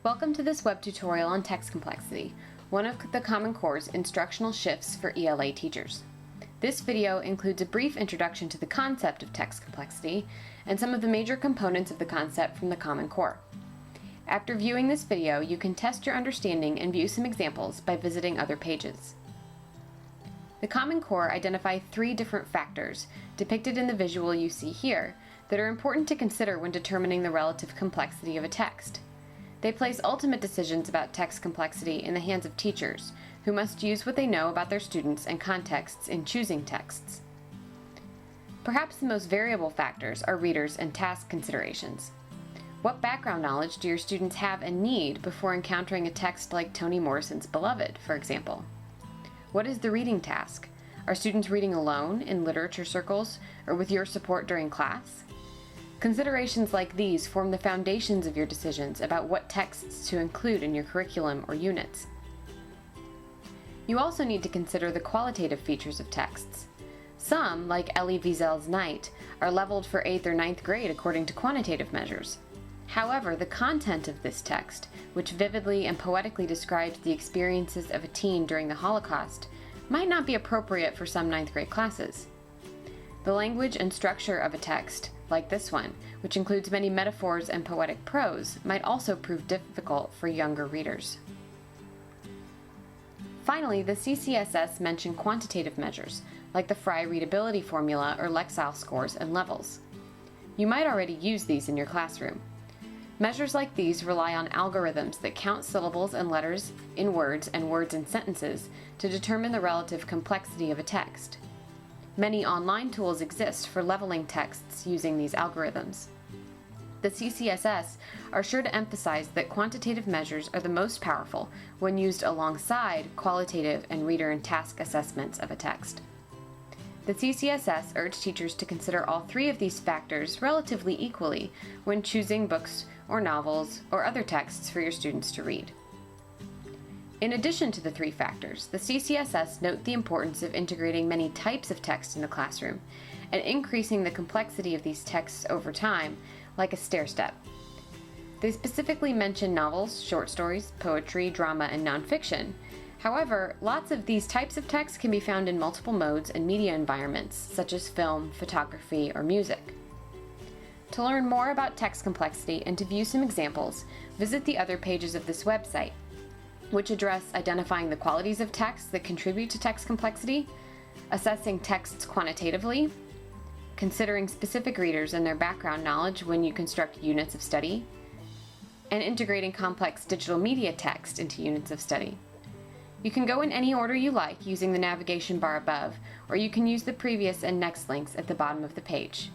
Welcome to this web tutorial on text complexity, one of the Common Core's instructional shifts for ELA teachers. This video includes a brief introduction to the concept of text complexity and some of the major components of the concept from the Common Core. After viewing this video, you can test your understanding and view some examples by visiting other pages. The Common Core identify 3 different factors, depicted in the visual you see here, that are important to consider when determining the relative complexity of a text. They place ultimate decisions about text complexity in the hands of teachers, who must use what they know about their students and contexts in choosing texts. Perhaps the most variable factors are readers and task considerations. What background knowledge do your students have and need before encountering a text like Toni Morrison's Beloved, for example? What is the reading task? Are students reading alone in literature circles or with your support during class? Considerations like these form the foundations of your decisions about what texts to include in your curriculum or units. You also need to consider the qualitative features of texts. Some, like Elie Wiesel's Night, are leveled for 8th or 9th grade according to quantitative measures. However, the content of this text, which vividly and poetically describes the experiences of a teen during the Holocaust, might not be appropriate for some 9th grade classes. The language and structure of a text, like this one, which includes many metaphors and poetic prose, might also prove difficult for younger readers. Finally, the CCSS mention quantitative measures, like the Frye readability formula or Lexile scores and levels. You might already use these in your classroom. Measures like these rely on algorithms that count syllables and letters in words and words in sentences to determine the relative complexity of a text. Many online tools exist for leveling texts using these algorithms. The CCSS are sure to emphasize that quantitative measures are the most powerful when used alongside qualitative and reader and task assessments of a text. The CCSS urge teachers to consider all 3 of these factors relatively equally when choosing books or novels or other texts for your students to read. In addition to the 3 factors, the CCSS note the importance of integrating many types of text in the classroom and increasing the complexity of these texts over time, like a stair-step. They specifically mention novels, short stories, poetry, drama, and nonfiction. However, lots of these types of text can be found in multiple modes and media environments, such as film, photography, or music. To learn more about text complexity and to view some examples, visit the other pages of this website, which address identifying the qualities of text that contribute to text complexity, assessing texts quantitatively, considering specific readers and their background knowledge when you construct units of study, and integrating complex digital media text into units of study. You can go in any order you like using the navigation bar above, or you can use the previous and next links at the bottom of the page.